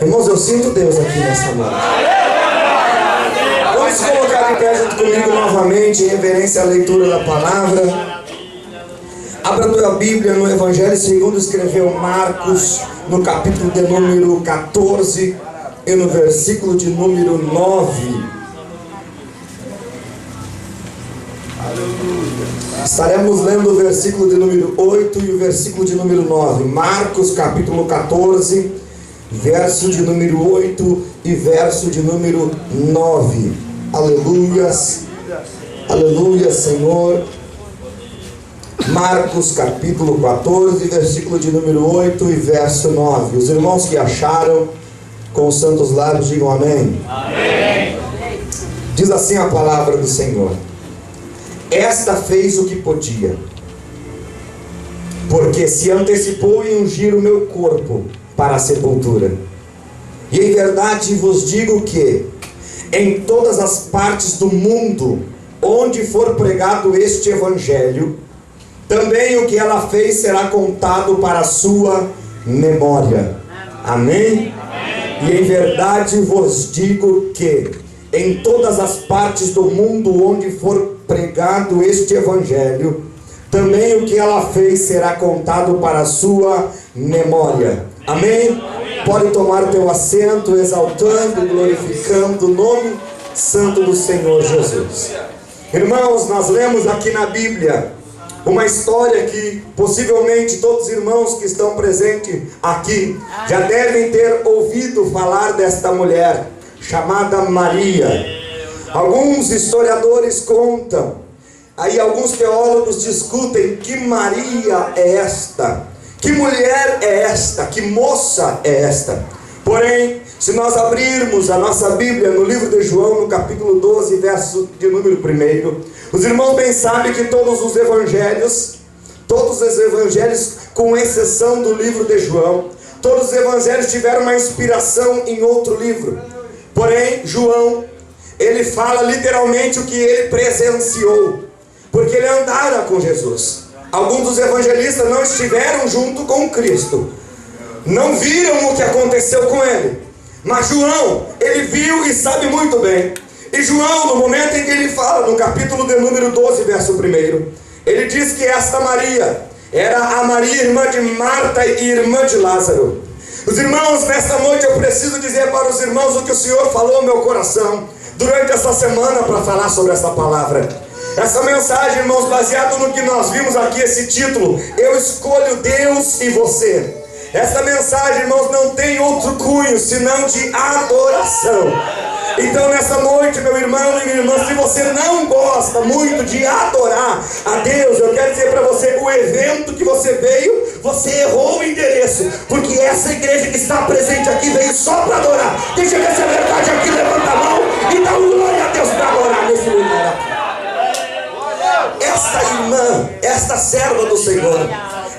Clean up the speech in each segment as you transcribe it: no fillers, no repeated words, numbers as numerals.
Irmãos, eu sinto Deus aqui nessa noite. Vamos se colocar de pé junto comigo novamente, em reverência à leitura da palavra. Abra a tua Bíblia no Evangelho segundo escreveu Marcos, no capítulo de número 14 e no versículo de número 9. Estaremos lendo o versículo de número 8 e o versículo de número 9. Marcos capítulo 14, verso de número 8 e verso de número 9. Aleluias, aleluia, Senhor. Marcos capítulo 14, versículo de número 8 e verso 9. Os irmãos que acharam, com os santos lábios, digam amém. Amém. Diz assim a palavra do Senhor: esta fez o que podia, porque se antecipou em ungir o meu corpo para a sepultura. E em verdade vos digo que em todas as partes do mundo onde for pregado este evangelho, também o que ela fez será contado para a sua memória. Amém? E em verdade vos digo que em todas as partes do mundo onde for pregado este evangelho, também o que ela fez será contado para a sua memória. Amém? Pode tomar o teu assento, exaltando e glorificando o nome santo do Senhor Jesus. Irmãos, nós lemos aqui na Bíblia uma história que possivelmente todos os irmãos que estão presentes aqui já devem ter ouvido falar desta mulher, chamada Maria. Alguns historiadores contam, aí alguns teólogos discutem: que Maria é esta? Que mulher é esta? Que moça é esta? Porém, se nós abrirmos a nossa Bíblia no livro de João, no capítulo 12, verso de número 1, os irmãos bem sabem que todos os evangelhos, com exceção do livro de João, todos os evangelhos tiveram uma inspiração em outro livro. Porém, João, ele fala literalmente o que ele presenciou, porque ele andara com Jesus. Alguns dos evangelistas não estiveram junto com Cristo, não viram o que aconteceu com ele, mas João, ele viu e sabe muito bem. E João, no momento em que ele fala, no capítulo de número 12, verso 1, ele diz que esta Maria era a Maria, irmã de Marta e irmã de Lázaro. Os irmãos, nesta noite eu preciso dizer para os irmãos o que o Senhor falou ao meu coração durante essa semana para falar sobre essa palavra. Essa mensagem, irmãos, baseado no que nós vimos aqui, esse título: Eu escolho Deus e você. Essa mensagem, irmãos, não tem outro cunho senão de adoração. Então nessa noite, meu irmão e minha irmã, se você não gosta muito de adorar a Deus, eu quero dizer para você: o evento que você veio, você errou o endereço, porque essa igreja que está presente aqui veio só para adorar. Deixa eu ver se é verdade aqui, levanta a mão e dá glória a Deus para adorar nesse lugar. Esta irmã, esta serva do Senhor,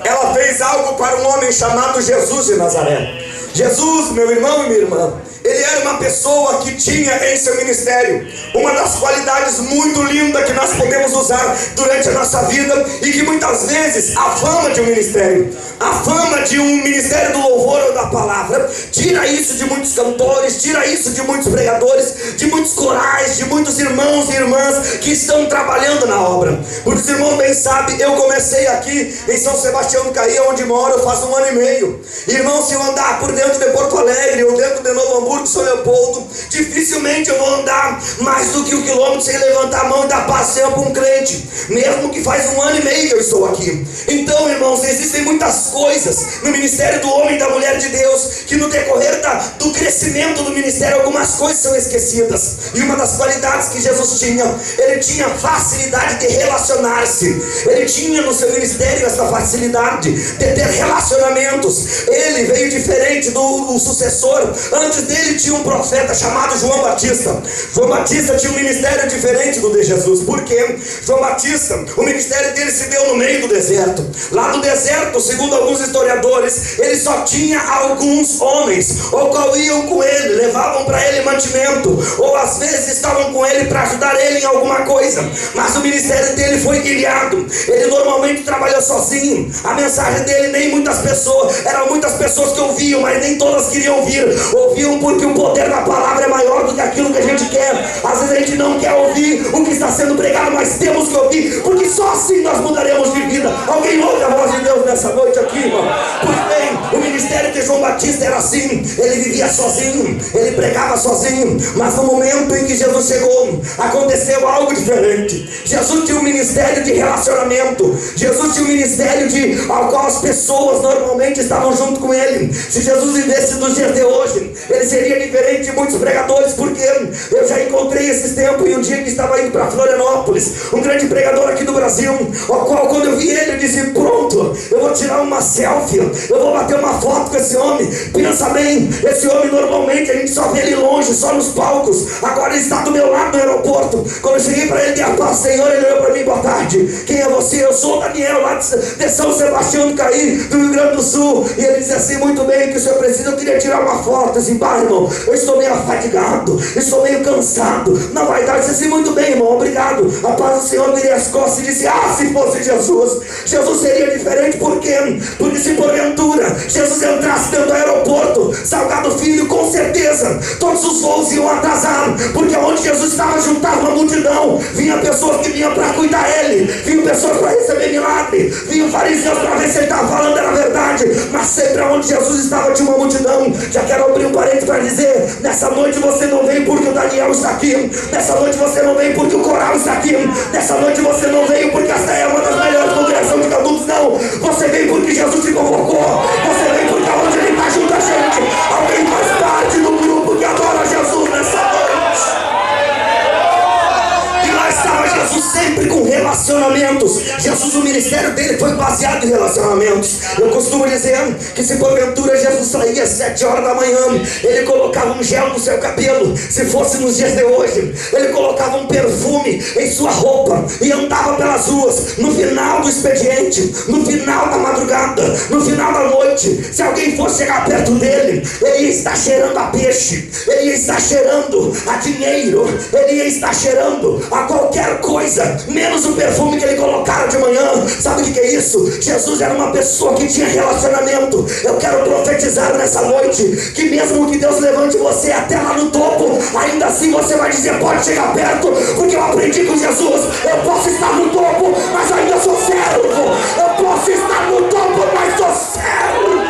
ela fez algo para um homem chamado Jesus de Nazaré. Jesus, meu irmão e minha irmã, ele era uma pessoa que tinha em seu ministério uma das qualidades muito lindas que nós podemos usar durante a nossa vida, e que muitas vezes a fama de um ministério, a fama de um ministério do louvor ou da palavra, tira isso de muitos cantores, tira isso de muitos pregadores, de muitos corais, de muitos irmãos e irmãs que estão trabalhando na obra. Porque os irmãos bem sabem, eu comecei aqui em São Sebastião do Caí, onde moro, eu faço 1 ano e meio. Irmão, se eu andar por dentro de Porto Alegre ou dentro de Novo Hamburgo, São Leopoldo, dificilmente eu vou andar mais do que 1 quilômetro sem levantar a mão e dar passeio para um crente, mesmo que faz 1 ano e meio que eu estou aqui. Então, irmãos, existem muitas coisas no ministério do homem e da mulher de Deus que no decorrer do crescimento do ministério, algumas coisas são esquecidas. E uma das qualidades que Jesus tinha, ele tinha facilidade de relacionar-se. Ele tinha no seu ministério essa facilidade de ter relacionamentos. Ele veio diferente do sucessor. Antes dele tinha um profeta chamado João Batista. João Batista tinha um ministério diferente do de Jesus. Por quê? João Batista, o ministério dele se deu no meio do deserto. Lá no deserto, segundo alguns historiadores, ele só tinha alguns homens, ao qual iam comiam com ele, levavam para ele mantimento, ou às vezes estavam com ele para ajudar ele em alguma coisa. Mas o ministério dele foi guiado. Ele normalmente trabalhou sozinho. A mensagem dele nem muitas pessoas, eram muitas pessoas que ouviam, mas nem todas queriam ouvir. Ouviam porque o poder da palavra é maior do que aquilo que a gente quer. Às vezes a gente não quer ouvir o que está sendo pregado, mas temos que ouvir, porque só assim nós mudaremos de vida. Alguém ouve a voz de Deus nessa noite aqui, irmão? Pois bem, o ministério de João Batista era assim. Ele vivia sozinho, ele pregava sozinho. Mas no momento em que Jesus chegou, aconteceu algo diferente. Jesus tinha um ministério de relacionamento. Jesus tinha um ministério ao qual as pessoas normalmente estavam junto com ele. Se Jesus vivesse nos dias de hoje, ele seria diferente de muitos pregadores, porque eu já encontrei esses tempos em um dia que estava indo para Florianópolis, um grande pregador aqui do Brasil, ao qual quando eu vi ele, eu disse: pronto, eu vou tirar uma selfie, eu vou bater uma foto com esse homem. Pensa bem, esse homem normalmente a gente só vê ele longe, só nos palcos. Agora ele está do meu lado no aeroporto. Quando eu cheguei para ele, a paz, Senhor, ele olhou para mim: boa tarde, quem é você? Eu sou o Daniel, lá de São Sebastião do Caí, do Rio Grande do Sul. E ele disse assim: muito bem, que o senhor precisa, eu queria tirar uma foto. Assim: pá, irmão, eu estou meio afadigado, estou meio cansado. Não vai dar. Eu disse assim: muito bem, irmão, obrigado. A paz do Senhor, virei as costas e disse: ah, se fosse Jesus seria diferente. Por quê? Porque se porventura Jesus entrasse dentro do aeroporto Salgado Filho, com certeza todos os voos iam atrasar, porque onde Jesus estava juntava uma multidão. Vinha pessoas que vinham para cuidar dele, vinham pessoas para receber milagre, vinham fariseus para ver se ele estava falando era verdade. Mas sempre onde Jesus estava tinha uma multidão. Já quero abrir um parênteses para dizer: nessa noite você não veio porque o Daniel está aqui, nessa noite você não veio porque o coral está aqui, nessa noite você não veio porque esta é uma das melhores congregações de adultos. Não, você veio porque Jesus te convocou. Você veio porque onde ele está junto a gente, alguém faz parte do grupo que adora Jesus nessa noite. E lá estava Jesus sempre com relacionamentos. Jesus, o ministério dele foi baseado em relacionamentos. Eu costumo dizer que se porventura Jesus saía às 7 horas da manhã, ele colocava um gel no seu cabelo. Se fosse nos dias de hoje, ele colocava um perfume em sua roupa e andava pelas ruas. No final do expediente, no final da madrugada, no final da noite, se alguém fosse chegar perto dele, ele ia estar cheirando a peixe, ele ia estar cheirando a dinheiro, ele ia estar cheirando a qualquer coisa, menos o perfume que ele colocara de manhã. Sabe o que é isso? Jesus era uma pessoa que tinha relacionamento. Eu quero profetizar nessa noite que mesmo que Deus levante você até lá no topo, ainda assim você vai dizer: pode chegar perto, porque eu aprendi com Jesus. Eu posso estar no topo, mas ainda sou servo. Eu posso estar no topo, mas sou servo.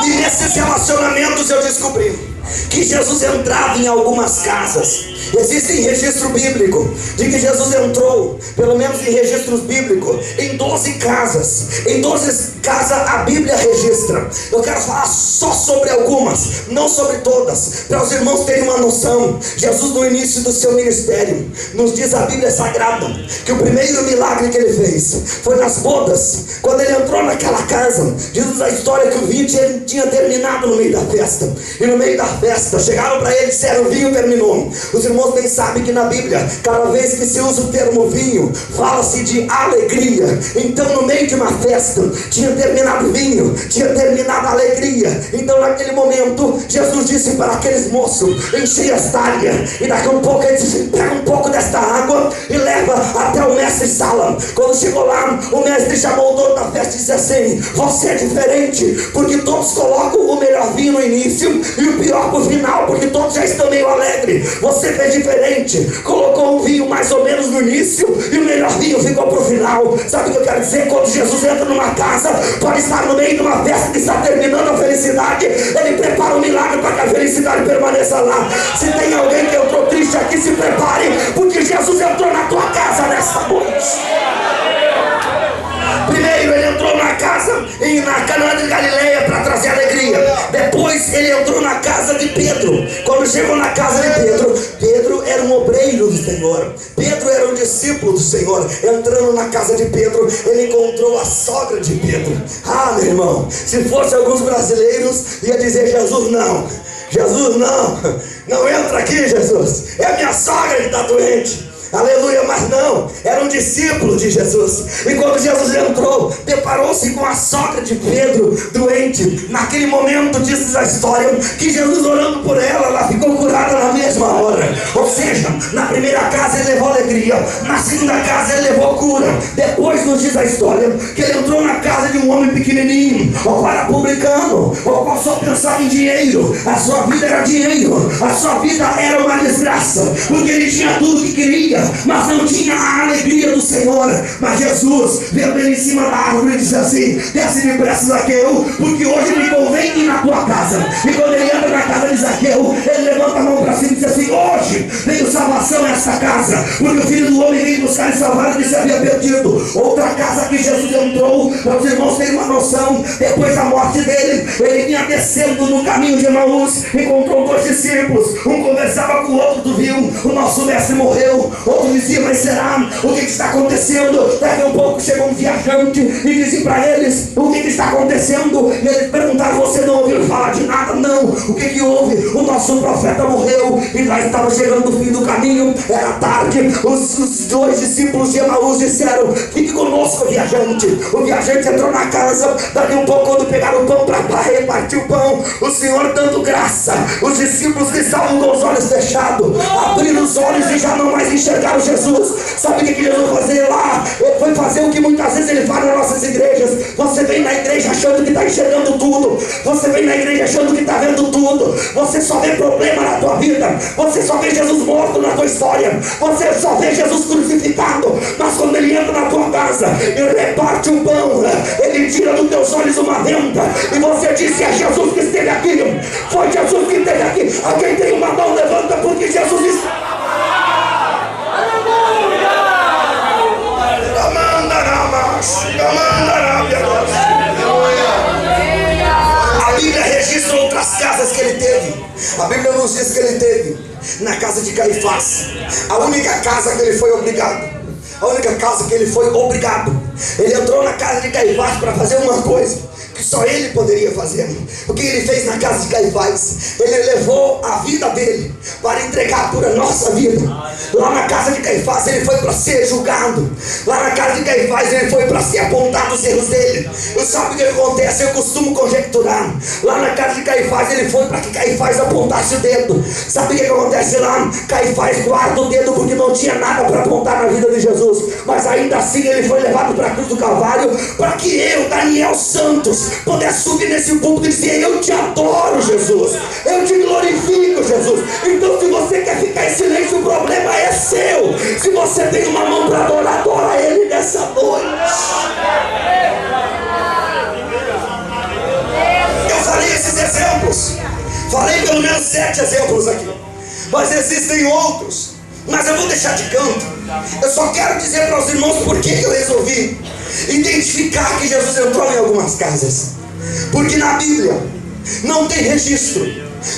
E nesses relacionamentos eu descobri que Jesus entrava em algumas casas. Existe registro bíblico de que Jesus entrou, pelo menos em registros bíblicos, em 12 casas. Em 12 casas a Bíblia registra. Eu quero falar só sobre algumas, não sobre todas, para os irmãos terem uma noção. Jesus, no início do seu ministério, nos diz a Bíblia Sagrada que o primeiro milagre que ele fez foi nas bodas. Quando ele entrou naquela casa, diz a história que o vinho tinha terminado no meio da festa. E no meio da festa chegaram para ele e disseram: o vinho terminou. Os irmãos bem sabem que na Bíblia, cada vez que se usa o termo vinho, fala-se de alegria. Então no meio de uma festa, tinha terminado o vinho, tinha terminado a alegria. Então naquele momento, Jesus disse para aqueles moços: enchei as talhas. E daqui a um pouco ele disse: pega um pouco desta água e leva até o mestre Sala. Quando chegou lá, o mestre chamou o dono da festa e disse assim: você é diferente, porque todos colocam o melhor vinho no início e o pior pro final, porque todos já estão meio alegres. Você fez diferente, colocou um vinho mais ou menos no início e o melhor vinho ficou pro final. Sabe o que eu quero dizer? Quando Jesus entra numa casa, pode estar no meio de uma festa que está terminando a felicidade, ele prepara um milagre para que a felicidade permaneça lá. Se tem alguém que entrou triste aqui, se prepare, porque Jesus entrou na tua casa nesta noite. Primeiro ele entrou na casa na Canaã de Galileia para trazer alegria. Depois ele entrou na casa de Pedro. Quando chegou na casa de Pedro, Pedro era um obreiro do Senhor, Pedro era um discípulo do Senhor. Entrando na casa de Pedro, ele encontrou a sogra de Pedro. Ah, meu irmão, se fosse alguns brasileiros, ia dizer: Jesus não, não entra aqui, Jesus, é a minha sogra que está doente. aleluia, mas não, era um discípulo de Jesus. E quando Jesus entrou, deparou-se com a sogra de Pedro, doente. Naquele momento, diz a história, que Jesus orando por ela, ela ficou curada na mesma hora. Ou seja, na primeira casa ele levou alegria, na segunda casa ele levou cura. Depois nos diz a história, que ele entrou na casa de um homem pequenininho, ou para publicano, ou qual só pensava em dinheiro. A sua vida era dinheiro, a sua vida era uma desgraça, porque ele tinha tudo que queria, mas não tinha a alegria do Senhor. Mas Jesus veio dele em cima da árvore e disse assim: desce depressa, Zaqueu, porque hoje me convém ir na tua casa. E quando ele entra na casa de Zaqueu, ele levanta a mão para cima e diz assim: hoje veio salvação a esta casa, porque o Filho do Homem veio buscar e salvar o que se havia perdido. Outra casa que Jesus entrou, para os irmãos terem uma noção, depois da morte dele, ele vinha descendo no caminho de Emaús, encontrou dois discípulos, um conversava com o outro, tu viu, o nosso mestre morreu. Outro dizia: mas será? O que está acontecendo? Daqui a um pouco chegou um viajante e disse para eles: o que está acontecendo? E eles perguntaram: você não ouviu falar de nada? Não. O que houve? O nosso profeta morreu. E lá estava chegando o fim do caminho, era tarde. Os dois discípulos de Emaús disseram: fique conosco, viajante. O viajante entrou na casa. Daqui um pouco, quando pegaram o pão para repartir o pão, o Senhor dando graça, os discípulos que estavam com os olhos fechados abriram os olhos e já não mais enxergaram Jesus. Sabe o que Jesus foi fazer lá? Ele foi fazer o que muitas vezes ele faz nas nossas igrejas. Você vem na igreja achando que está enxergando tudo, você vem na igreja achando que está vendo tudo, você só vê problema na tua vida, você só vê Jesus morto na tua história, você só vê Jesus crucificado. Mas quando ele entra na tua casa e reparte o pão, ele tira dos teus olhos uma venda e você diz: é Jesus que esteve aqui, foi Jesus que esteve aqui. Alguém tem uma mão, levanta, porque Jesus está. A Bíblia registra outras casas que ele teve. A Bíblia nos diz que ele teve na casa de Caifás, a única casa que ele foi obrigado, a única casa que ele foi obrigado. Ele entrou na casa de Caifás para fazer uma coisa que só ele poderia fazer. O que ele fez na casa de Caifás? Ele levou a vida dele para entregar por a nossa vida. Lá na casa de Caifás ele foi para ser julgado. Lá na casa de Caifás ele foi para ser apontado os erros dele. Eu sabe o que acontece? Eu costumo conjecturar. Lá na casa de Caifás ele foi para que Caifás apontasse o dedo. Sabe o que acontece lá? Caifás guarda o dedo porque não tinha nada para apontar na vida de Jesus. Mas ainda assim ele foi levado para a cruz do Calvário para que eu, Daniel Santos, pudesse subir nesse púlpito e dizer: eu te adoro, Jesus, eu te glorifico, Jesus. Então, se você quer ficar em silêncio, o problema é seu. Se você tem uma mão para adorar, adora Ele nessa noite. Eu falei esses exemplos, falei pelo menos 7 exemplos aqui, mas existem outros, mas eu vou deixar de canto. Eu só quero dizer para os irmãos por que eu resolvi identificar que Jesus entrou em algumas casas. Porque na Bíblia não tem registro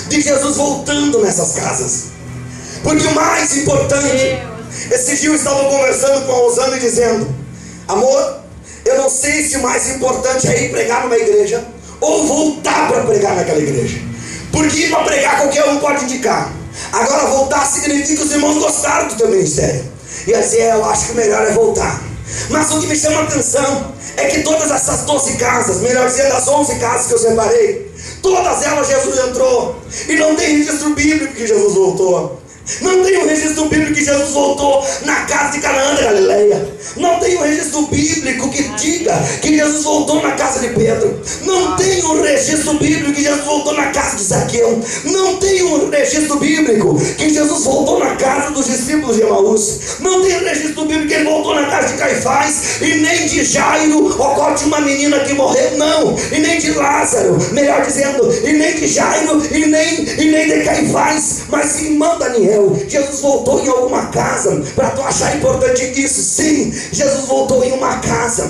de Jesus voltando nessas casas. Porque o mais importante, esse dia eu estava conversando com a Rosana e dizendo: amor, eu não sei se o mais importante é ir pregar numa igreja ou voltar para pregar naquela igreja. Porque ir para pregar qualquer um pode indicar. Agora voltar significa que os irmãos gostaram do teu ministério. E assim, eu acho que o melhor é voltar. Mas o que me chama a atenção é que todas essas 12 casas, melhor dizendo, as 11 casas que eu separei, todas elas Jesus entrou. E não tem registro bíblico que Jesus voltou. Não tem um registro bíblico que Jesus voltou na casa de Canaã da Galileia. Não tem um registro bíblico que diga que Jesus voltou na casa de Pedro. Não tem um registro bíblico que Jesus voltou na casa de Zaqueu. Não tem um registro bíblico que Jesus voltou na casa dos discípulos de Emaús. Não tem um registro bíblico que ele voltou na casa de Caifás. E nem de Jairo, ou de uma menina que morreu, não. E nem de Lázaro, melhor dizendo, e nem de Jairo, e nem de Caifás, mas sim irmão Daniel. Jesus voltou em alguma casa. Para tu achar importante isso, sim, Jesus voltou em uma casa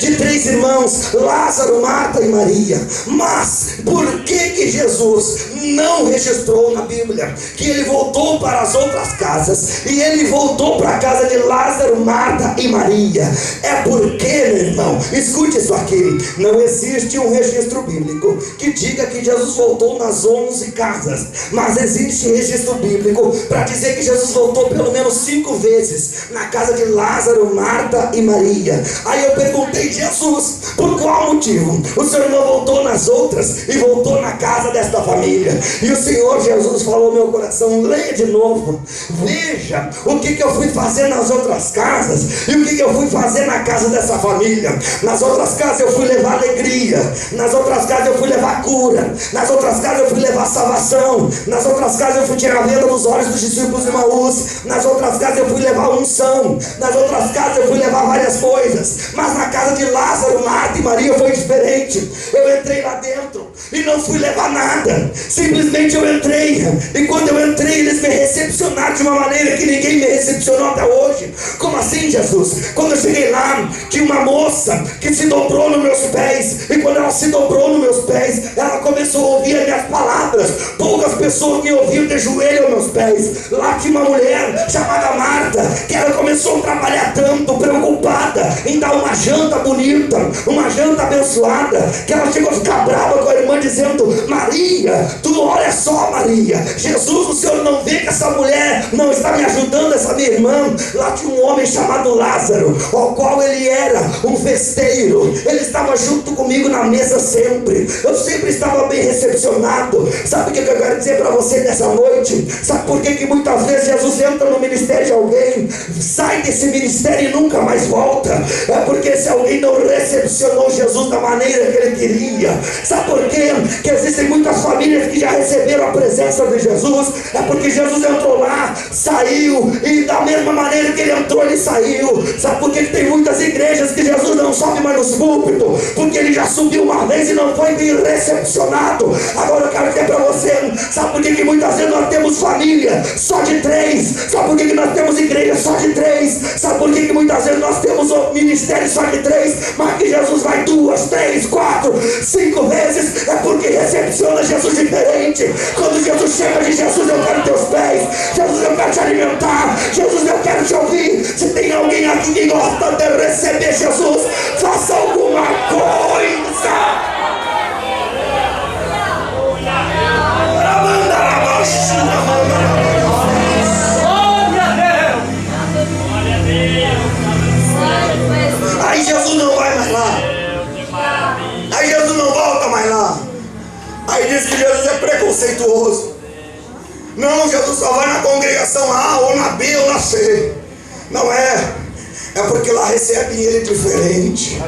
de 3 irmãos, Lázaro, Marta e Maria. Mas por que Jesus não registrou na Bíblia que ele voltou para as outras casas, e ele voltou para a casa de Lázaro, Marta e Maria. É porque, meu irmão, escute isso aqui, não existe um registro bíblico que diga que Jesus voltou nas 11 casas, mas existe registro bíblico para dizer que Jesus voltou pelo menos 5 vezes na casa de Lázaro, Marta e Maria. Aí eu perguntei: Jesus, por qual motivo o Senhor não voltou nas outras e voltou na casa desta família? E o Senhor Jesus falou ao meu coração: leia de novo, veja o que eu fui fazer nas outras casas e o que eu fui fazer na casa dessa família. Nas outras casas eu fui levar alegria, nas outras casas eu fui levar cura, nas outras casas eu fui levar salvação, nas outras casas eu fui tirar a venda dos olhos dos discípulos de Emaús, nas outras casas eu fui levar unção, nas outras casas eu fui levar várias coisas. Mas na casa de Lázaro, Marta e Maria foi diferente. Eu entrei lá dentro e não fui levar nada, simplesmente eu entrei, e quando eu entrei eles me recepcionaram de uma maneira que ninguém me recepcionou até hoje. Como assim, Jesus? Quando eu cheguei lá, tinha uma moça que se dobrou nos meus pés, e quando ela se dobrou nos meus pés, ela começou a ouvir as minhas palavras. Poucas pessoas me ouviam de joelho aos meus pés. Lá tinha uma mulher chamada Marta, que ela começou a trabalhar tanto, preocupada em dar uma janta bonita, uma janta abençoada, que ela chegou a ficar brava com a irmã, dizendo: Maria, tu olha só, Maria, Jesus, o Senhor não vê que essa mulher não está me ajudando, essa minha irmã? Lá tinha um homem chamado Lázaro, ao qual ele era um festeiro, ele estava junto comigo na mesa sempre, eu sempre estava bem recepcionado. Sabe o que eu quero dizer para você nessa noite? Sabe por que muitas vezes Jesus entra no ministério de alguém, sai desse ministério e nunca mais volta? É porque esse alguém não recepcionou Jesus da maneira que ele queria. Sabe por quê? Que existem muitas famílias que já receberam a presença de Jesus, é porque Jesus entrou lá, saiu, e da mesma maneira que ele entrou, ele saiu. Sabe por que tem muitas igrejas que Jesus não sobe mais nos púlpitos? Porque ele já subiu uma vez e não foi bem recepcionado. Agora eu quero dizer para você, sabe por que muitas vezes nós temos família só de 3? Sabe por que nós temos igreja só de 3? Sabe por que muitas vezes nós temos ministério só de 3, mas que Jesus vai 2, 3, 4, 5 vezes? É porque recepciona Jesus diferente. Quando Jesus chega de Jesus, eu quero teus pés, Jesus, eu quero te alimentar, Jesus, eu quero te ouvir. Se tem alguém aqui que gosta de receber Jesus, faça alguma coisa. Aí Jesus não vai mais lá, aí Jesus não volta mais lá. Aí diz que Jesus é preconceituoso. Não, Jesus só vai na congregação A ou na B ou na C. Não é, é porque lá recebem ele diferente.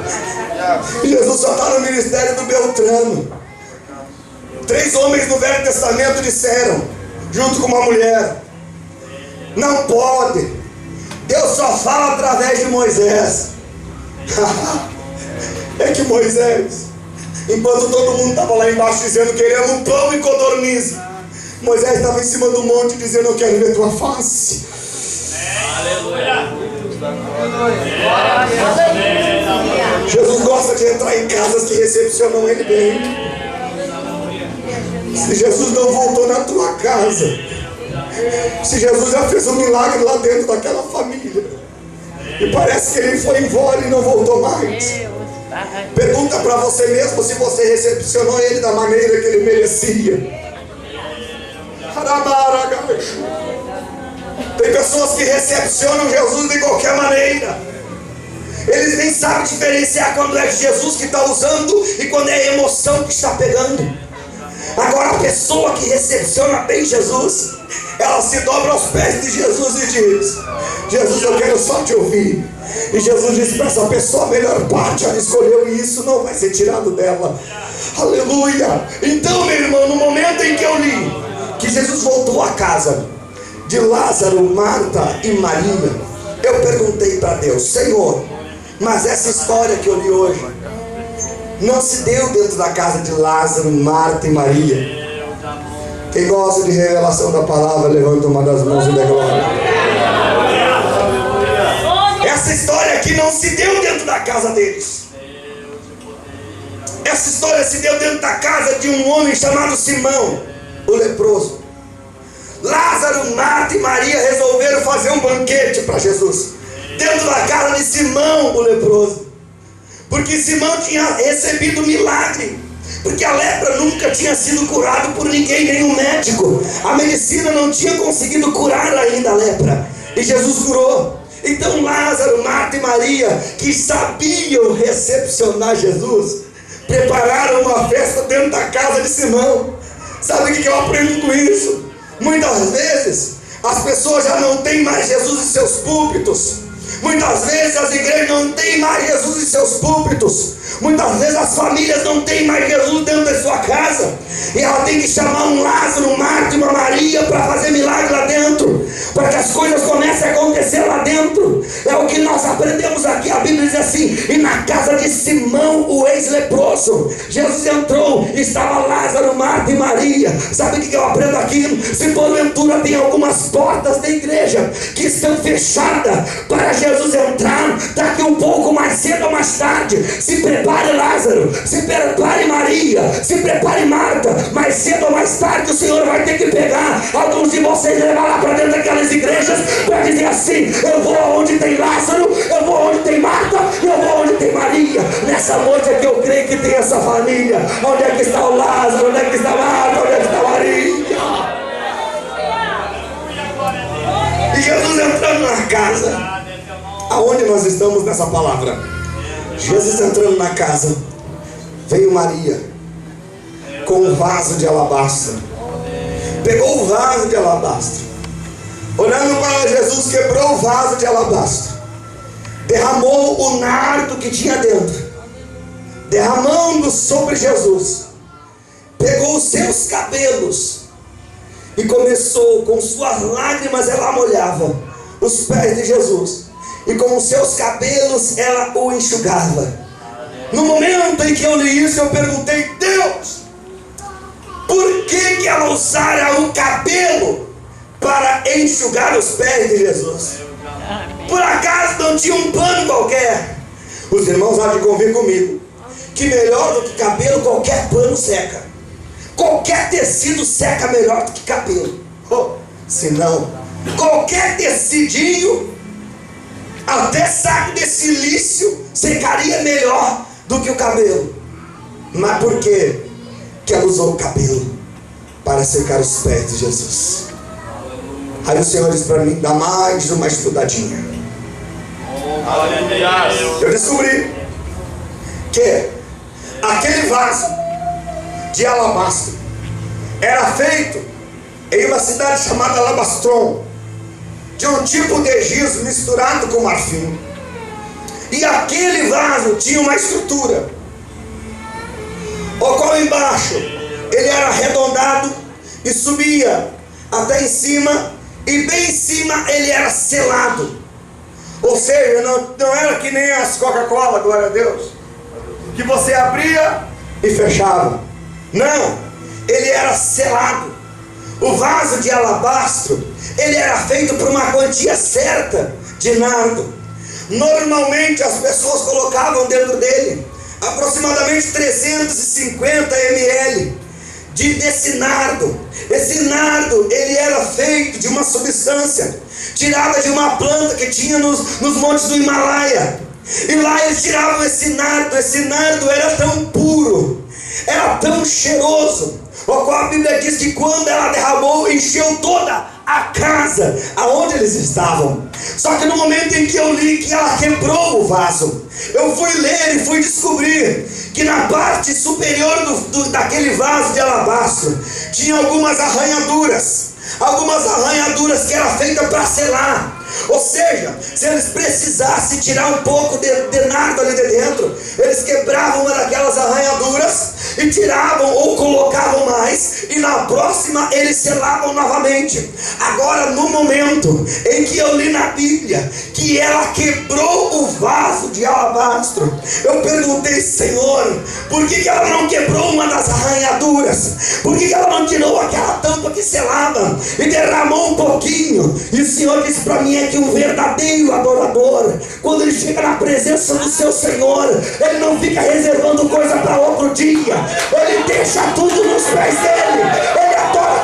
Jesus só está no ministério do Beltrano. 3 homens no Velho Testamento disseram, junto com uma mulher: não pode, Deus só fala através de Moisés. É que Moisés, enquanto todo mundo estava lá embaixo dizendo querendo um pão e codorniz, Moisés estava em cima do monte dizendo: eu quero ver tua face. Aleluia. Jesus gosta de entrar em casas que recepcionam ele bem. Se Jesus não voltou na tua casa, se Jesus já fez um milagre lá dentro daquela família, e parece que ele foi embora e não voltou mais, pergunta para você mesmo se você recepcionou ele da maneira que ele merecia. Tem pessoas que recepcionam Jesus de qualquer maneira. Eles nem sabem diferenciar quando é Jesus que está usando e quando é a emoção que está pegando. Agora a pessoa que recepciona bem Jesus, ela se dobra aos pés de Jesus e diz: Jesus, eu quero só te ouvir. E Jesus disse para essa pessoa: a melhor parte ela escolheu e isso não vai ser tirado dela. Aleluia. Então, meu irmão, no momento em que eu li que Jesus voltou à casa de Lázaro, Marta e Maria, eu perguntei para Deus: Senhor, mas essa história que eu li hoje não se deu dentro da casa de Lázaro, Marta e Maria. Quem gosta de revelação da palavra, levanta uma das mãos e dê glória. Essa história aqui não se deu dentro da casa deles. Essa história se deu dentro da casa de um homem chamado Simão. o leproso. Lázaro, Marta e Maria resolveram fazer um banquete para Jesus, dentro da casa de Simão, o leproso, porque Simão tinha recebido milagre, porque a lepra nunca tinha sido curada por ninguém, nenhum médico. A medicina não tinha conseguido curar ainda a lepra, e Jesus curou. Então Lázaro, Marta e Maria, que sabiam recepcionar Jesus, prepararam uma festa dentro da casa de Simão. Sabe o que eu aprendo com isso? Muitas vezes as pessoas já não têm mais Jesus em seus púlpitos. Muitas vezes as igrejas não têm mais Jesus em seus púlpitos. Muitas vezes as famílias não têm mais Jesus dentro da sua casa, e ela tem que chamar um Lázaro, um Marta e uma Maria para fazer milagre lá dentro, para que as coisas comecem a acontecer lá dentro. É o que nós aprendemos aqui. A Bíblia diz assim: e na casa de Simão, o ex-leproso, Jesus entrou, estava Lázaro, Marta e Maria. Sabe o que eu aprendo aqui? Se porventura tem algumas portas da igreja que estão fechadas para Jesus entrar, daqui um pouco mais cedo ou mais tarde, se prepare Lázaro, se prepare Maria, se prepare Marta. Mais cedo ou mais tarde o Senhor vai ter que pegar alguns de vocês e levar lá para dentro daquelas igrejas para dizer assim: eu vou onde tem Lázaro, eu vou onde tem Marta, eu vou onde tem Maria. Nessa noite é que eu creio que tem essa família. Onde é que está o Lázaro? Onde é que está Marta? Onde é que está Maria? E Jesus entrando na casa. Aonde nós estamos nessa palavra? Jesus entrando na casa, veio Maria com um vaso de alabastro. Pegou o vaso de alabastro, olhando para Jesus, quebrou o vaso de alabastro, derramou o nardo que tinha dentro, derramando sobre Jesus. Pegou os seus cabelos e começou, com suas lágrimas ela molhava os pés de Jesus, e com os seus cabelos ela o enxugava. No momento em que eu li isso, eu perguntei: Deus, por que ela usara o cabelo para enxugar os pés de Jesus? Por acaso não tinha um pano qualquer? Os irmãos há de convir comigo que melhor do que cabelo, qualquer pano seca. Qualquer tecido seca melhor do que cabelo. Se não, qualquer tecidinho, até saco de silício, secaria melhor do que o cabelo. Mas por quê que ela usou o cabelo? Para secar os pés de Jesus. Aí o Senhor disse para mim: dá mais uma estudadinha. Eu descobri que aquele vaso de alabastro era feito em uma cidade chamada Alabastron, de um tipo de giz misturado com marfim. E aquele vaso tinha uma estrutura, o qual embaixo ele era arredondado e subia até em cima, e bem em cima ele era selado. Ou seja, não era que nem as Coca-Cola, glória a Deus, que você abria e fechava. Não, ele era selado. O vaso de alabastro, ele era feito por uma quantia certa de nardo. Normalmente as pessoas colocavam dentro dele aproximadamente 350 ml desse nardo. Esse nardo, ele era feito de uma substância tirada de uma planta que tinha nos montes do Himalaia. E lá eles tiravam esse nardo. Esse nardo era tão puro, era tão cheiroso, o qual a Bíblia diz que quando ela derramou, encheu toda a casa aonde eles estavam. Só que no momento em que eu li que ela quebrou o vaso, eu fui ler e fui descobrir que na parte superior daquele vaso de alabastro tinha algumas arranhaduras que era feita para selar. Ou seja, se eles precisassem tirar um pouco de nardo ali de dentro, eles quebravam uma daquelas arranhaduras e tiravam ou colocavam mais, e na próxima eles selavam novamente. Agora, no momento em que eu li na Bíblia que ela quebrou o vaso de alabastro, eu perguntei: Senhor, por que ela não quebrou uma das arranhaduras? Por que ela não tirou aquela tampa que selava e derramou um pouquinho? E o Senhor disse para mim: é que um verdadeiro adorador, quando ele chega na presença do seu Senhor, ele não fica reservando coisa para outro dia. Ele deixa tudo nos pés dele. Ele adora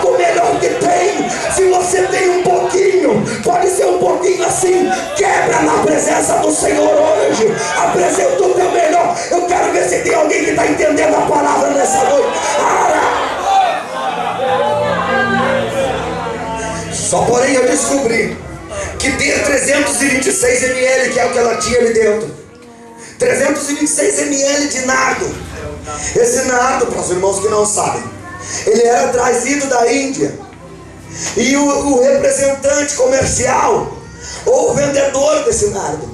Se você tem um pouquinho, pode ser um pouquinho assim, quebra na presença do Senhor hoje. Apresenta o teu melhor. Eu quero ver se tem alguém que está entendendo a palavra nessa noite. Só porém eu descobri que ter 326 ml, que é o que ela tinha ali dentro, 326 ml de nardo. Esse nardo, para os irmãos que não sabem, ele era trazido da Índia. E o representante comercial, ou o vendedor desse nardo,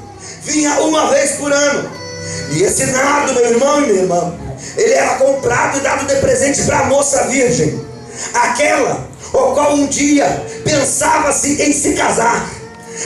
vinha uma vez por ano. E esse nardo, meu irmão e minha irmã, ele era comprado e dado de presente para a moça virgem, aquela o qual um dia pensava-se em se casar.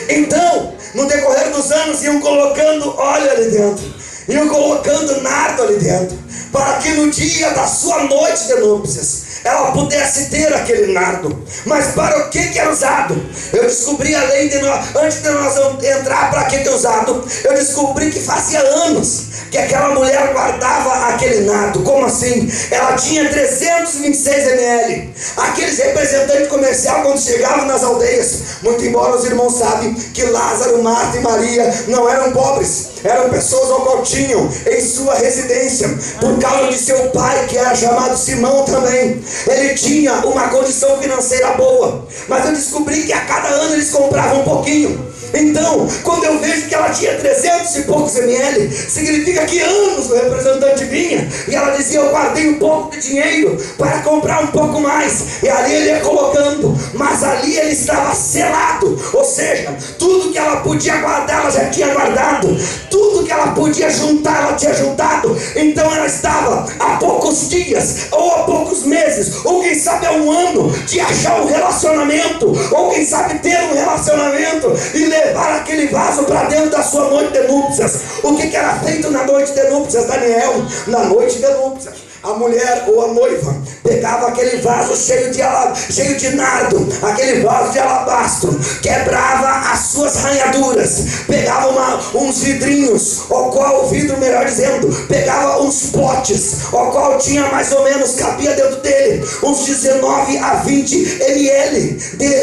Então, no decorrer dos anos, iam colocando óleo ali dentro, iam colocando nardo ali dentro, para que no dia da sua noite de núpcias ela pudesse ter aquele nardo. Mas para o que era usado? Eu descobri, além de nós, antes de nós entrar para que é usado, eu descobri que fazia anos que aquela mulher guardava aquele nardo. Como assim? Ela tinha 326 ml. Aqueles representantes comerciais, quando chegavam nas aldeias, muito embora os irmãos sabem que Lázaro, Marta e Maria não eram pobres, eram pessoas ao qual tinham em sua residência, por causa de seu pai, que era chamado Simão também, ele tinha uma condição financeira boa. Mas eu descobri que a cada ano eles compravam um pouquinho. Então, quando eu vejo que ela tinha 300 e poucos ml, significa que anos o representante vinha e ela dizia: eu guardei um pouco de dinheiro para comprar um pouco mais. E ali ele ia colocando, mas ali ele estava selado. Ou seja, tudo que ela podia guardar, ela já tinha guardado. Tudo que ela podia juntar, ela tinha juntado. Então ela estava há poucos dias, ou há poucos meses, ou quem sabe há um ano, de achar um relacionamento, ou quem sabe ter um relacionamento e levar aquele vaso para dentro da sua noite de núpcias. O que era feito na noite de núpcias, Daniel? Na noite de núpcias, a mulher ou a noiva pegava aquele vaso cheio de nardo, aquele vaso de alabastro, quebrava as suas ranhaduras, pegava uns vidrinhos, o qual o vidro, melhor dizendo, pegava uns potes, o qual tinha mais ou menos, cabia dentro dele uns 19 a 20 ml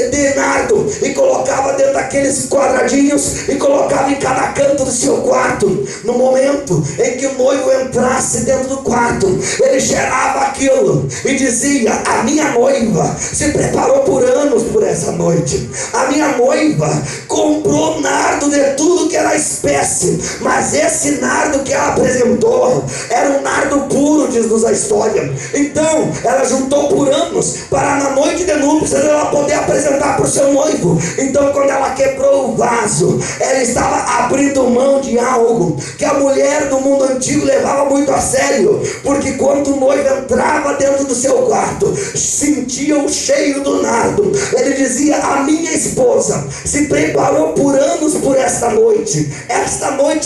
de nardo, e colocava dentro daqueles quadradinhos e colocava em cada canto do seu quarto. No momento em que o noivo entrasse dentro do quarto, ele cheirava aquilo e dizia: a minha noiva se preparou por anos por essa noite, a minha noiva comprou nardo de tudo que era espécie, mas esse nardo que ela apresentou era um nardo puro, diz-nos a história. Então ela juntou por anos para na noite de núpcias ela poder apresentar para o seu noivo. Então quando ela quebrou o vaso, ela estava abrindo mão de algo que a mulher do mundo antigo levava muito a sério, porque quando o noivo entrava dentro do seu quarto, sentia o cheiro do nardo, ele dizia: a minha esposa se preparou por anos por esta noite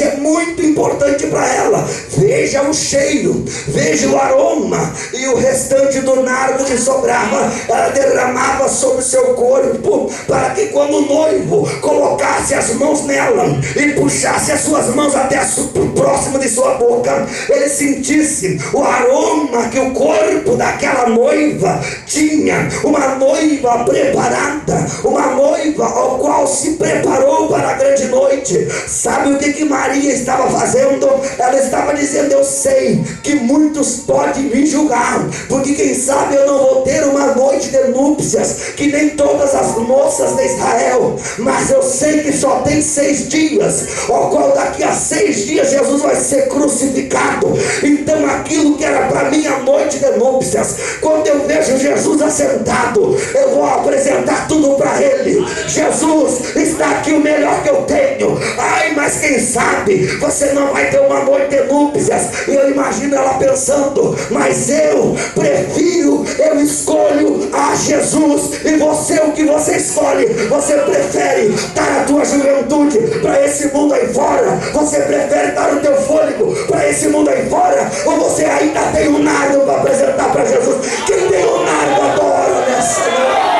é muito importante para ela. Veja o cheiro, veja o aroma, e o restante do nardo que sobrava, ela derramava sobre o seu corpo, para que quando o noivo colocasse as mãos nela e puxasse as suas mãos até próximo de sua boca, ele sentisse o aroma que o corpo daquela noiva tinha. Uma noiva preparada, uma noiva ao qual se preparou para a grande noite. Sabe o que Maria estava fazendo? Ela estava dizendo: eu sei que muitos podem me julgar, porque quem sabe eu não vou ter uma noite de núpcias que nem todas as moças de Israel, mas eu sei que só tem 6 dias, ao qual daqui a 6 dias Jesus vai ser crucificado. Então aquilo que era para mim a noite de núpcias, quando eu vejo Jesus assentado, eu vou apresentar tudo para ele. Jesus, está aqui o melhor que eu tenho. Ai, mas quem sabe você não vai ter uma noite de núpcias. E eu imagino ela pensando: mas eu prefiro, eu escolho a Jesus. E você, o que você escolhe? Você prefere dar a tua juventude para esse mundo aí fora? Você prefere dar o teu fôlego para esse mundo aí fora? Ou você ainda tem um nardo para apresentar para Jesus? Quem tem um nardo adora nessa noite.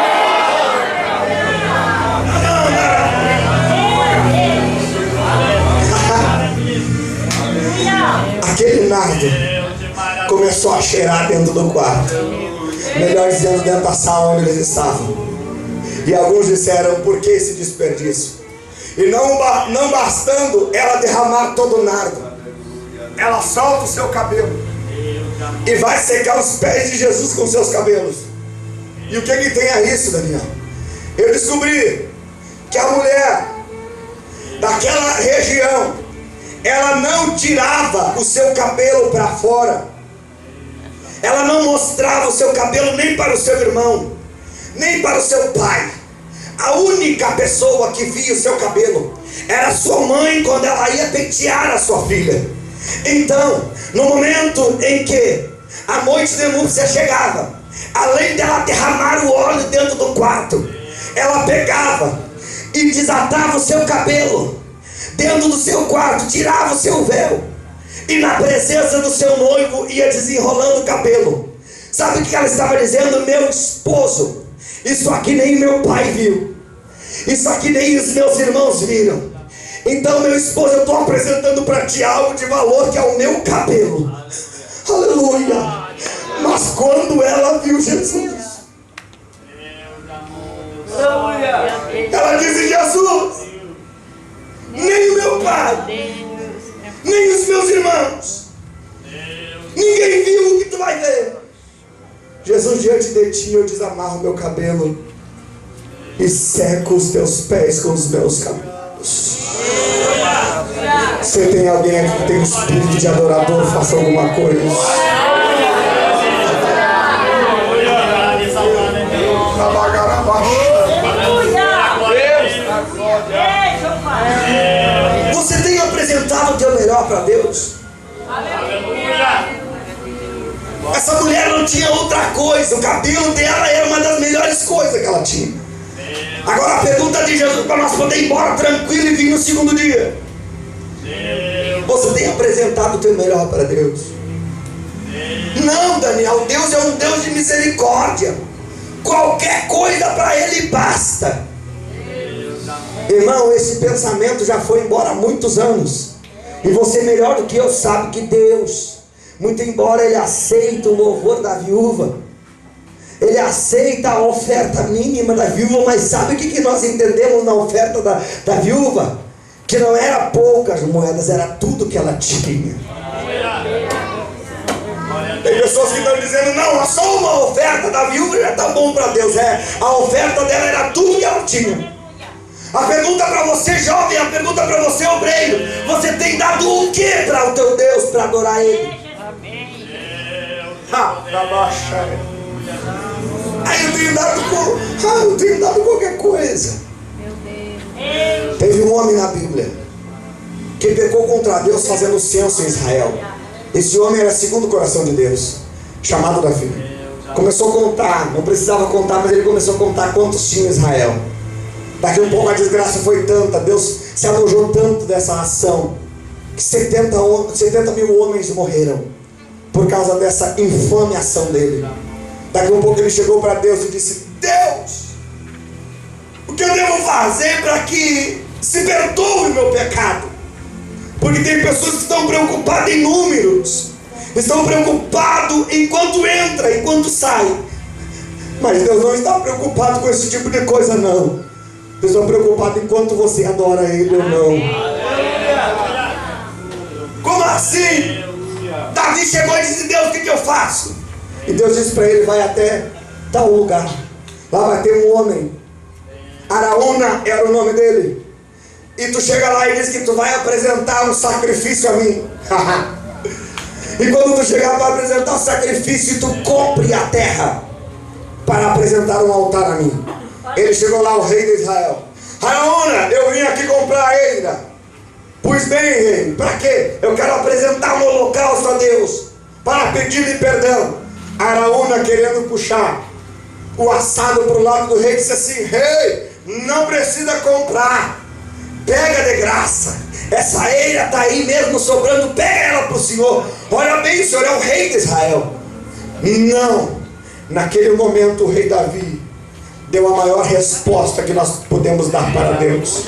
Aquele nardo começou a cheirar dentro do quarto, melhor dizendo, dentro da sala onde eles estavam. E alguns disseram: por que esse desperdício? E não bastando ela derramar todo o nardo, ela solta o seu cabelo e vai secar os pés de Jesus com seus cabelos. E o que tem a isso, Daniel? Eu descobri que a mulher daquela região, ela não tirava o seu cabelo para fora, ela não mostrava o seu cabelo nem para o seu irmão, nem para o seu pai. A única pessoa que via o seu cabelo era sua mãe, quando ela ia pentear a sua filha. Então, no momento em que a noite de núpcia chegava, além dela derramar o óleo dentro do quarto, ela pegava e desatava o seu cabelo dentro do seu quarto, tirava o seu véu e na presença do seu noivo ia desenrolando o cabelo. Sabe o que ela estava dizendo? Meu esposo, isso aqui nem meu pai viu, isso aqui nem os meus irmãos viram. Então, meu esposo, eu estou apresentando para ti algo de valor, que é o meu cabelo. Aleluia. Mas quando ela viu Jesus, ela disse: Jesus, nem o meu pai, nem os meus irmãos, ninguém viu o que tu vai ver. Jesus, diante de ti eu desamarro meu cabelo e seco os teus pés com os meus cabelos. Você tem alguém aqui que tem um espírito de adorador? Faça alguma coisa. Você tem apresentado o teu melhor para Deus? Essa mulher não tinha outra coisa. O cabelo dela era uma das melhores coisas que ela tinha. Agora a pergunta de Jesus, para nós poder ir embora tranquilo e vir no segundo dia: você tem apresentado o teu melhor para Deus? Não, Daniel, Deus é um Deus de misericórdia. Qualquer coisa para Ele basta. Irmão, esse pensamento já foi embora há muitos anos. E você melhor do que eu sabe que Deus, muito embora Ele aceite o louvor da viúva, Ele aceita a oferta mínima da viúva, mas sabe o que nós entendemos na oferta da viúva? Que não era poucas moedas, era tudo que ela tinha. Tem pessoas que estão dizendo: não, só uma oferta da viúva já está bom para Deus. A oferta dela era tudo que ela tinha. A pergunta para você, jovem, a pergunta para você, obreiro: você tem dado o que para o teu Deus, para adorar Ele? Aí eu tenho dado qualquer coisa. Teve um homem na Bíblia que pecou contra Deus fazendo censo em Israel. Esse homem era segundo o coração de Deus, chamado Davi. Começou a contar, não precisava contar, mas ele começou a contar quantos tinha em Israel. Daqui a um pouco a desgraça foi tanta, Deus se alojou tanto dessa ação, que 70 mil homens morreram por causa dessa infame ação dele. Daqui a um pouco ele chegou para Deus e disse: Deus, o que eu devo fazer para que se perdoe o meu pecado? Porque tem pessoas que estão preocupadas em números, estão preocupados em quanto entra, em quanto sai. Mas Deus não está preocupado com esse tipo de coisa, não. Deus está preocupado em quanto você adora Ele ou não. Como assim? Davi chegou e disse: Deus, o que eu faço? E Deus disse para ele: vai até tal lugar, lá vai ter um homem, Araúna era o nome dele, e tu chega lá e diz que tu vai apresentar um sacrifício a mim. E quando tu chegar para apresentar o sacrifício, tu compre a terra para apresentar um altar a mim. Ele chegou lá, o rei de Israel: Araúna, eu vim aqui comprar a eira. Pois bem, rei, para quê? Eu quero apresentar um holocausto a Deus, para pedir-lhe perdão. Araúna, querendo puxar o assado para o lado do rei, disse assim: rei, não precisa comprar, pega de graça, essa eira está aí mesmo sobrando, pega ela para o senhor. Olha bem, o senhor é o rei de Israel. Não, naquele momento o rei Davi deu a maior resposta que nós podemos dar para Deus.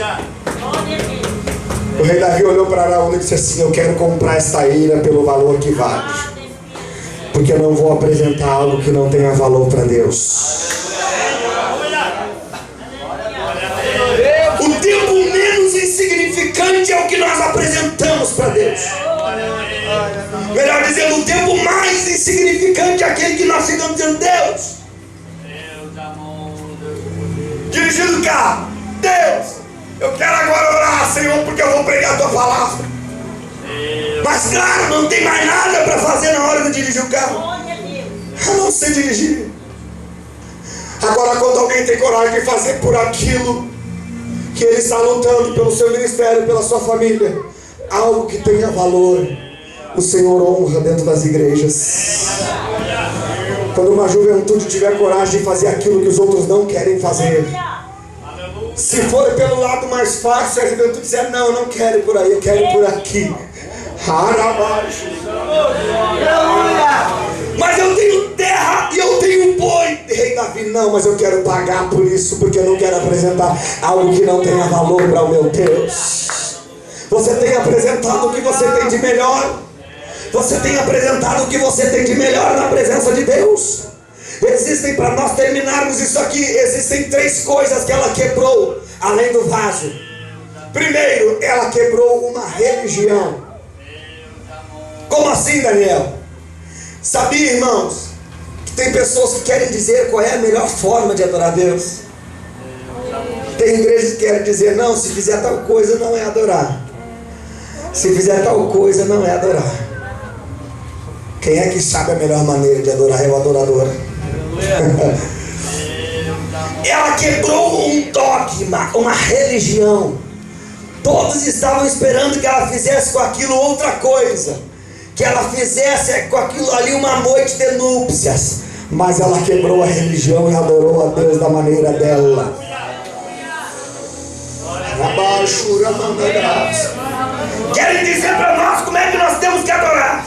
O rei Davi olhou para Araúna e disse assim: eu quero comprar esta eira pelo valor que vale, porque eu não vou apresentar algo que não tenha valor para Deus. insignificante é o que nós apresentamos para Deus. Melhor dizendo, o tempo mais insignificante é aquele que nós ficamos dizendo: Deus, dirigindo o carro, Deus, eu quero agora orar, Senhor, porque eu vou pregar a tua palavra. Mas claro, não tem mais nada para fazer na hora de dirigir o carro, a não ser dirigir. Agora, quando alguém tem coragem de fazer por aquilo que ele está lutando, pelo seu ministério, pela sua família, algo que tenha valor, o Senhor honra dentro das igrejas. Quando uma juventude tiver coragem de fazer aquilo que os outros não querem fazer, se for pelo lado mais fácil, a juventude dizer: não, eu não quero ir por aí, eu quero ir por aqui. Mas eu tenho terra e eu tenho boi. Rei Davi: não, mas eu quero pagar por isso, porque eu não quero apresentar algo que não tenha valor para o meu Deus. Você tem apresentado o que você tem de melhor. Você tem apresentado o que você tem de melhor na presença de Deus. Existem, para nós terminarmos isso aqui, existem 3 coisas que ela quebrou, além do vaso. Primeiro, ela quebrou uma religião. Como assim, Daniel? Sabia, irmãos, que tem pessoas que querem dizer qual é a melhor forma de adorar a Deus? Tem igrejas que querem dizer: não, se fizer tal coisa não é adorar. Se fizer tal coisa não é adorar. Quem é que sabe a melhor maneira de adorar? É o adorador. Ela quebrou um dogma, uma religião. Todos estavam esperando que ela fizesse com aquilo outra coisa, que ela fizesse com aquilo ali uma noite de núpcias. Mas ela quebrou a religião e adorou a Deus da maneira dela. Querem dizer para nós como é que nós temos que adorar.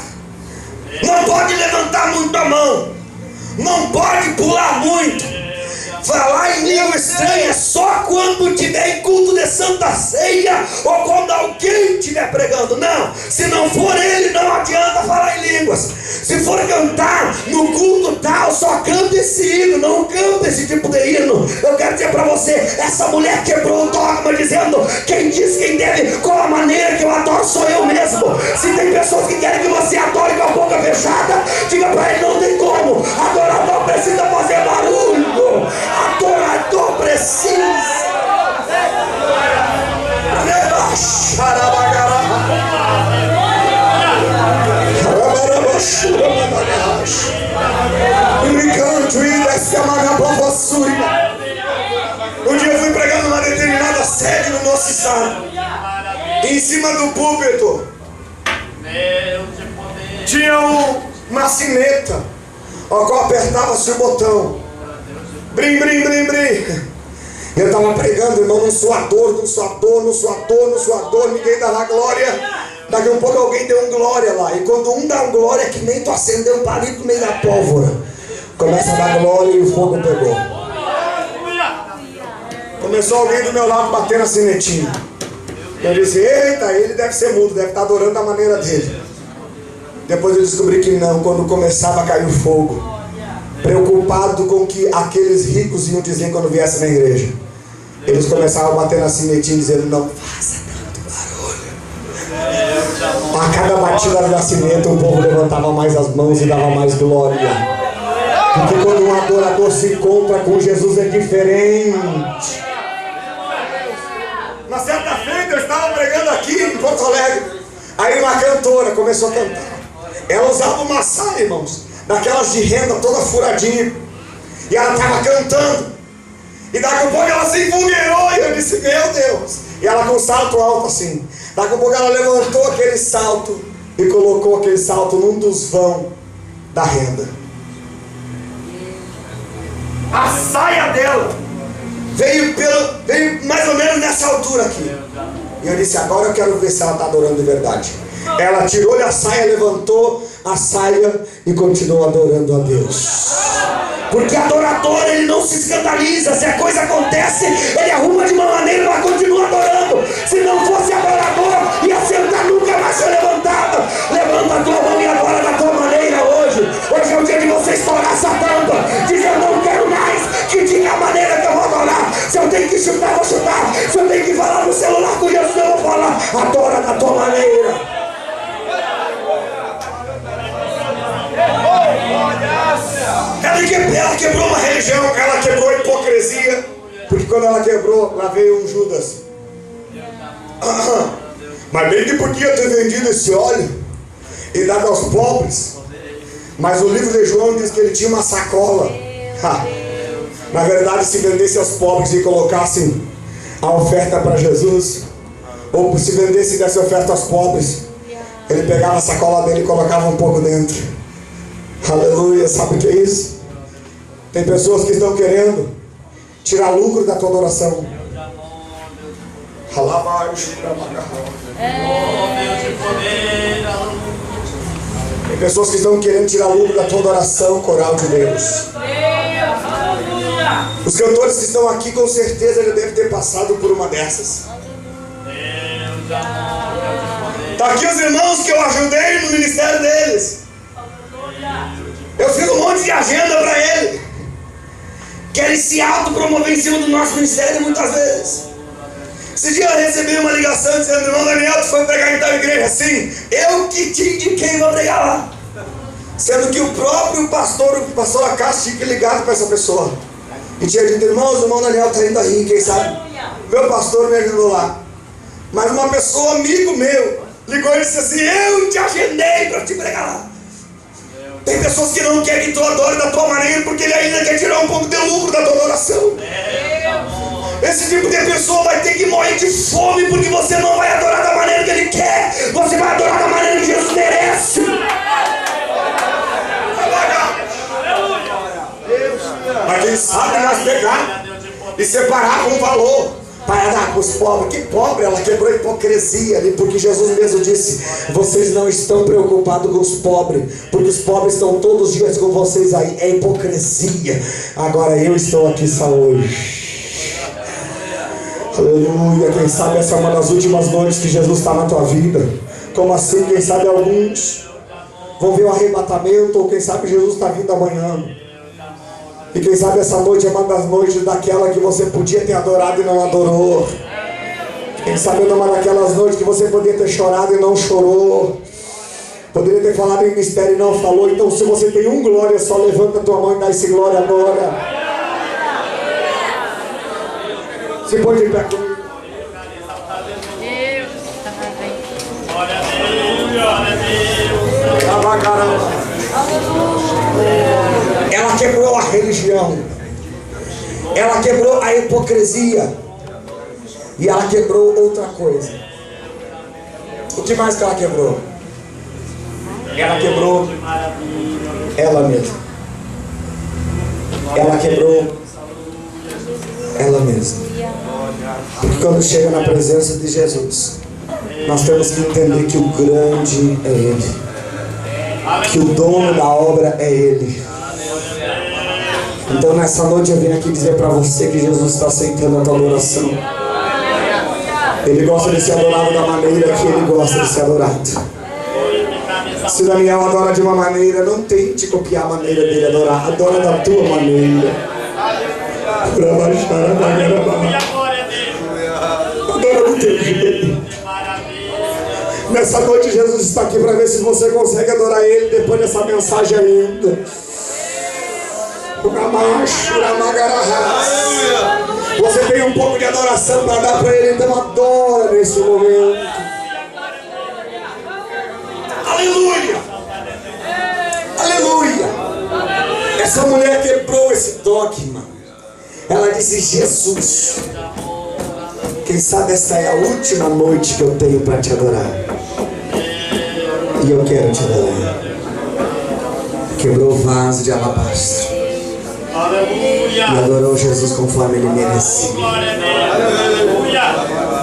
Não pode levantar muito a mão, não pode pular muito, falar em língua estranha só quando tiver em culto de Santa Ceia ou quando alguém estiver pregando. Não, se não for ele, não adianta falar em línguas. Se for cantar no culto tal, só canta esse hino, não canta esse tipo de hino. Eu quero dizer para você, essa mulher quebrou o dogma dizendo: quem diz quem deve, qual a maneira que eu adoro sou eu mesmo. Se tem pessoas que querem que você adore com a boca fechada, diga para ele: não tem como. Adorador precisa fazer barulho. Adorador precisa. Um dia eu fui pregando numa determinada sede no nosso estado. Em cima do púlpito tinha uma sineta, a qual apertava-se o botão. Brim, brim, brim, brim. Eu estava pregando, irmão, num suador, ninguém dava glória. Daqui a um pouco alguém deu um glória lá. E quando um dá um glória, é que nem tu acendeu um palito no meio da pólvora. Começa a dar glória e o fogo pegou. Começou alguém do meu lado batendo a sinetinha. Eu disse: eita, ele deve ser mudo, deve estar adorando da maneira dele. Depois eu descobri que não, quando começava a cair o fogo, preocupado com o que aqueles ricos iam dizer quando viessem na igreja, eles começavam a bater na sinetinha dizendo: não faça tanto barulho. A cada batida da sineta o povo levantava mais as mãos e dava mais glória. Porque quando um adorador se encontra com Jesus é diferente. Na certa feita eu estava pregando aqui em Porto Alegre. Aí uma cantora começou a cantar. Ela usava uma saia, irmãos, daquelas de renda toda furadinha. E ela estava cantando. E daqui a pouco ela se enfogueirou. E eu disse: meu Deus. E ela com um salto alto assim. Daqui a pouco ela levantou aquele salto e colocou aquele salto num dos vãos da renda. A saia dela veio mais ou menos nessa altura aqui. E eu disse: agora eu quero ver se ela está adorando de verdade. Ela tirou-lhe a saia, levantou a saia e continuou adorando a Deus. Porque adorador, ele não se escandaliza. Se a coisa acontece, ele arruma de uma maneira e ela continua adorando. Se não fosse adorador, ia sentar, nunca mais ser levantado. Levanta a tua mão e adora da tua maneira hoje. Hoje é o dia de você estourar essa tampa, dizer: eu não quero mais que diga a maneira que eu vou adorar. Se eu tenho que chutar, vou chutar. Se eu tenho que falar no celular com Jesus, eu vou falar. ela quebrou uma religião, ela quebrou a hipocrisia. Porque quando ela quebrou, lá veio um Judas. Mas bem que podia ter vendido esse óleo e dado aos pobres. Mas o livro de João diz que ele tinha uma sacola. Na verdade, se vendesse aos pobres e colocassem a oferta para Jesus, ou se vendesse e desse oferta aos pobres, ele pegava a sacola dele e colocava um pouco dentro. Aleluia, sabe o que é isso? Tem pessoas que estão querendo tirar lucro da tua adoração. Tem pessoas que estão querendo tirar lucro da tua adoração, coral de Deus. Os cantores que estão aqui com certeza já devem ter passado por uma dessas. Está aqui os irmãos que eu ajudei no ministério deles. Eu fiz um monte de agenda para ele. Querem se autopromover em cima do nosso ministério muitas vezes. Esse dia eu recebi uma ligação dizendo: irmão Daniel, tu foi pregar em tal igreja? Sim, eu que te indiquei para pregar lá. Sendo que o próprio pastor Acácio tinha que ligar para essa pessoa e tinha dito: irmãos, o irmão Daniel está indo aí, quem sabe? Meu pastor me ajudou lá. Mas uma pessoa, amigo meu, ligou e disse assim: eu te agendei para te pregar lá. Tem pessoas que não querem que tu adore da tua maneira, porque ele ainda quer tirar um pouco de lucro da tua adoração. Esse tipo de pessoa vai ter que morrer de fome, porque você não vai adorar da maneira que ele quer. Você vai adorar da maneira que Jesus merece. Mas quem sabe nós pegar e separar com valor para dar para os pobres. Que pobre? Ela quebrou a hipocrisia ali, porque Jesus mesmo disse: vocês não estão preocupados com os pobres, porque os pobres estão todos os dias com vocês aí. É hipocrisia. Agora eu estou aqui só hoje. Aleluia. Quem sabe essa é uma das últimas noites que Jesus está na tua vida. Como assim? Quem sabe alguns vão ver o arrebatamento, ou quem sabe Jesus está vindo amanhã. E quem sabe essa noite é uma das noites daquela que você podia ter adorado e não adorou. Quem sabe é uma daquelas noites que você podia ter chorado e não chorou. Poderia ter falado em mistério e não falou. Então se você tem um glória, só levanta a tua mão e dá esse glória agora. Se põe de pé comigo. Glória a Deus, glória a Deus. Ela quebrou a religião. Ela quebrou a hipocrisia. E ela quebrou outra coisa. O que mais que ela quebrou? Ela quebrou ela mesma. Ela quebrou ela mesma. Porque quando chega na presença de Jesus, nós temos que entender que o grande é Ele, que o dono da obra é Ele. Então nessa noite eu vim aqui dizer para você que Jesus está aceitando a tua adoração. Ele gosta de ser adorado da maneira que Ele gosta de ser adorado. Se Daniel adora de uma maneira, não tente copiar a maneira dele adorar. Adora da tua maneira. Adora do teu jeito. Nessa noite Jesus está aqui para ver se você consegue adorar Ele depois dessa mensagem ainda. Você tem um pouco de adoração para dar para Ele, então adora nesse momento. Aleluia! Aleluia! Essa mulher quebrou esse dogma. Ela disse: Jesus, quem sabe essa é a última noite que eu tenho para te adorar. E eu quero te adorar. Quebrou o vaso de alabastro. E adorou Jesus conforme Ele merecia.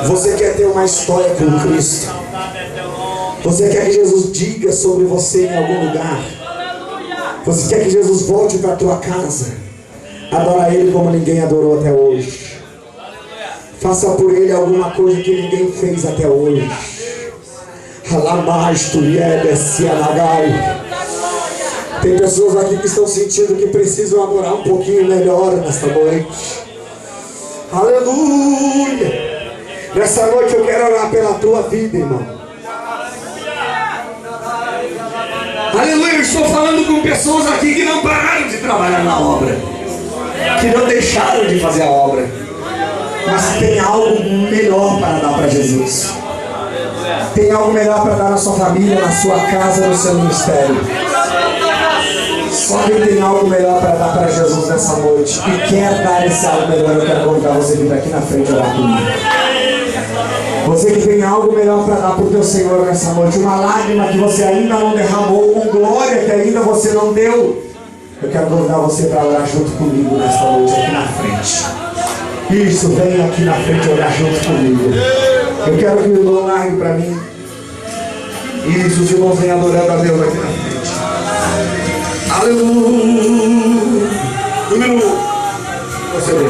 Você quer ter uma história com Cristo? Você quer que Jesus diga sobre você em algum lugar? Você quer que Jesus volte para a tua casa? Adora Ele como ninguém adorou até hoje. Faça por Ele alguma coisa que ninguém fez até hoje. Tem pessoas aqui que estão sentindo que precisam adorar um pouquinho melhor nesta noite. Aleluia! Nessa noite eu quero orar pela tua vida, irmão. Aleluia! Eu estou falando com pessoas aqui que não pararam de trabalhar na obra, que não deixaram de fazer a obra, mas tem algo melhor para dar para Jesus. Tem algo melhor para dar na sua família, na sua casa, no seu ministério. Só quem tem algo melhor para dar para Jesus nessa noite e quer dar esse algo melhor, eu quero convidar você a vir aqui na frente e orar comigo. Você que tem algo melhor para dar para o teu Senhor nessa noite, uma lágrima que você ainda não derramou, uma glória que ainda você não deu, eu quero convidar você para orar junto comigo nessa noite aqui na frente. Isso, vem aqui na frente orar junto comigo. Eu quero que o irmão largue para mim. Isso, os irmãos vêm adorando a Deus aqui na frente. Aleluia. Número 1. Você vê.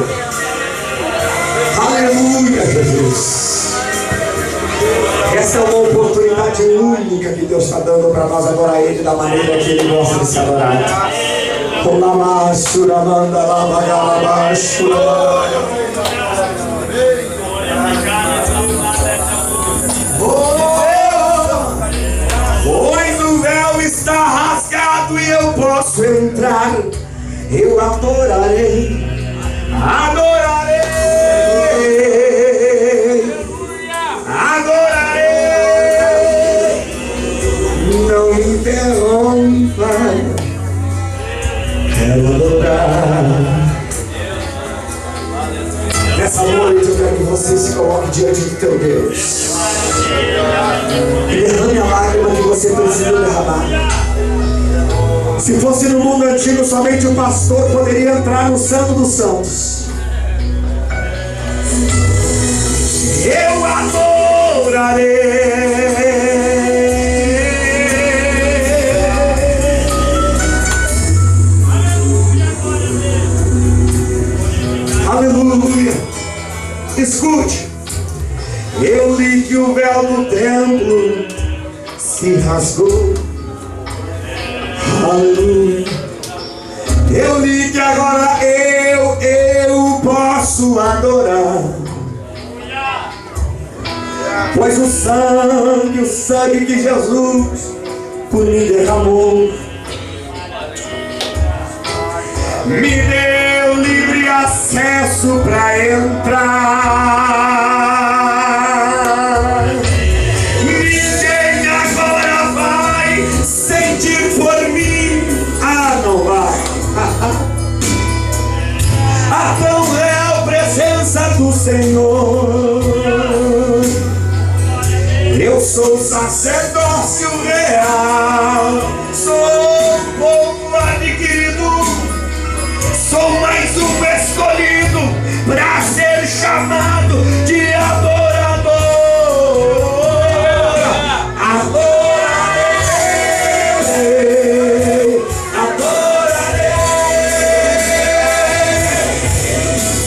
Aleluia, Jesus. Essa é uma oportunidade única que Deus está dando para nós adorar Ele da maneira que Ele gosta de ser adorado. Pois o véu está rasgado e eu posso entrar. Eu adorarei, adorarei, adorarei. Não me interrompa, quero adorar. Nessa noite eu quero que você se coloque diante do teu Deus e derrame a lágrima que você precisa derramar. Se fosse no mundo antigo, somente o pastor poderia entrar no Santo dos Santos. Eu adorarei. Aleluia. Escute. Eu li que o véu do templo se rasgou. Aleluia. Eu li que agora eu posso adorar. Pois o sangue que Jesus por mim derramou, me deu livre acesso para entrar. Ninguém agora vai sentir por mim. Ah, não vai. A tão real presença do Senhor. Eu sou sacerdócio real, sou um povo adquirido, sou mais um escolhido para ser chamado de adorador. Adorarei, adorarei,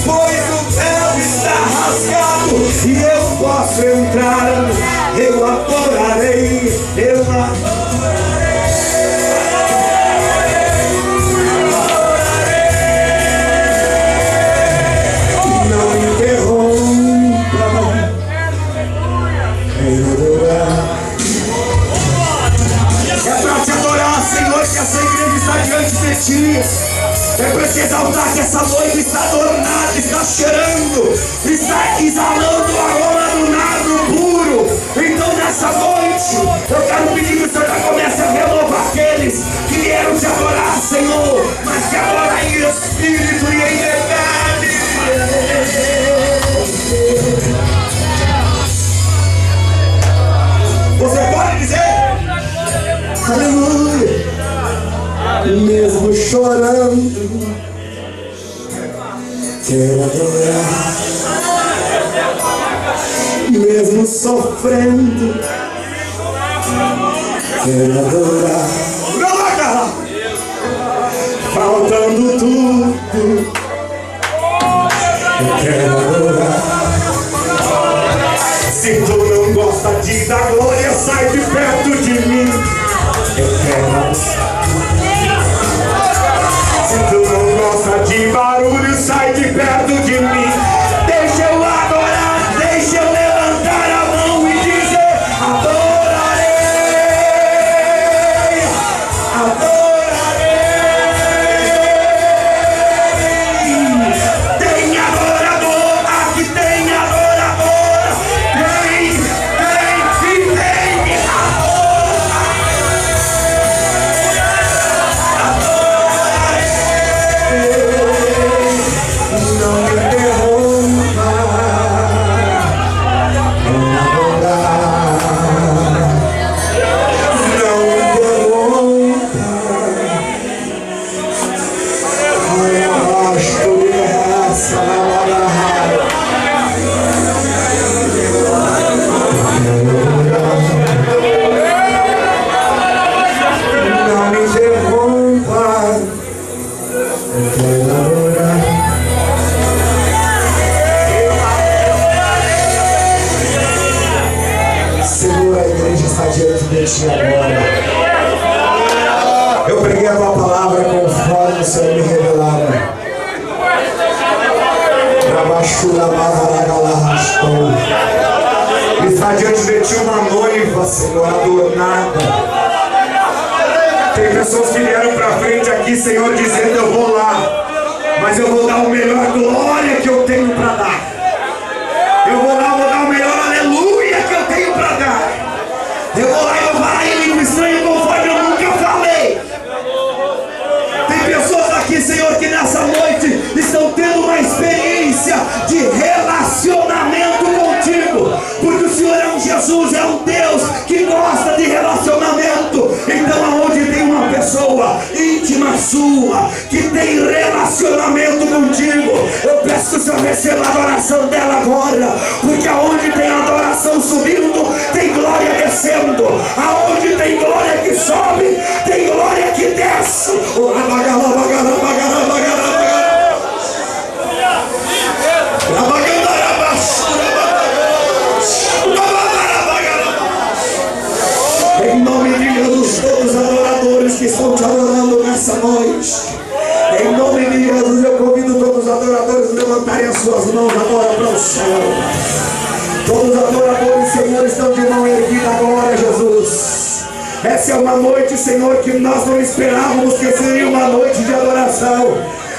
pois o véu está rasgado e eu posso entrar. Eu adorarei, eu adorarei, não me interrompa, quero adorar. É para te adorar, Senhor, que essa igreja está diante de ti. É para te exaltar que essa noite está adornada, está cheirando, está exalando o aroma do nardo puro. Então nessa noite, eu quero pedir que o Senhor já comece a renovar aqueles que vieram te adorar, Senhor, mas que adoram em espírito e em verdade. Você pode dizer? Aleluia. Mesmo chorando, quero adorar. Mesmo sofrendo, quero adorar. Faltando tudo, eu quero adorar. Se tu não gosta de dar glória, sai de perto de mim. Eu quero adorar. Se tu não gosta de barulho, sai de perto de mim. Deixa eu adorar, deixa eu levantar a mão e dizer: adorarei, adorarei. tua palavra conforme o Senhor me revelava. Está diante de ti uma noiva, Senhor, adornada. Tem pessoas que vieram para frente aqui, Senhor, dizendo: eu vou lá, mas eu vou dar o melhor glória que eu tenho para dar. Eu vou lá, vou dar o melhor aleluia que eu tenho para dar. Eu vou lá e vou falar em língua estranha conforme eu nunca falei. Tem pessoas aqui, Senhor, que nessa noite estão tendo uma experiência de relacionamento contigo, porque o Senhor é um Jesus, é um Deus que gosta de relacionamento. Então aonde tem uma pessoa íntima sua que tem relacionamento contigo, eu peço que o Senhor receba a adoração dela agora, porque aonde tem adoração subindo, tem glória descendo. Aonde tem glória que sobe, tem glória que desce. Em nome de Jesus, todos os adoradores que estão te adorando nessa noite, em nome de Jesus, eu convido todos os adoradores a levantarem as suas mãos agora para o céu. Todos os adoradores, Senhor, estão de mão erguida agora, Jesus. Essa é uma noite, Senhor, que nós não esperávamos que seria uma noite de adoração,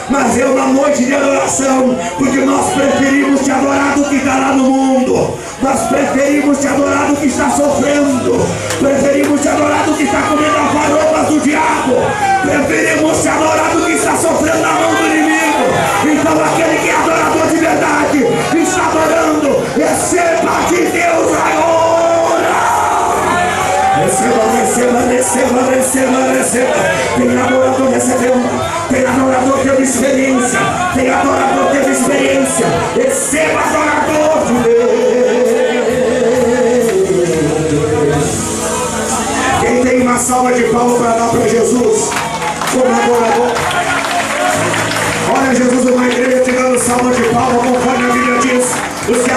mas é uma noite de adoração, porque nós preferimos te adorar do que está lá no mundo. Nós preferimos te adorar do que está sofrendo. Preferimos te adorar do que está comendo as faropas do diabo. Preferimos te adorar do que está sofrendo na mão do inimigo. Então aquele que é adorador de verdade está adorando. Receba de Deus agora. Receba. Tem adorador recebendo. Tem adorador que teve experiência. Tem adorador que teve experiência. Receba, adorador de Deus. Quem tem uma salva de palmas para dar para Jesus como adorador? Olha Jesus, uma igreja te dando salva de palmas, conforme a Bíblia diz. Os que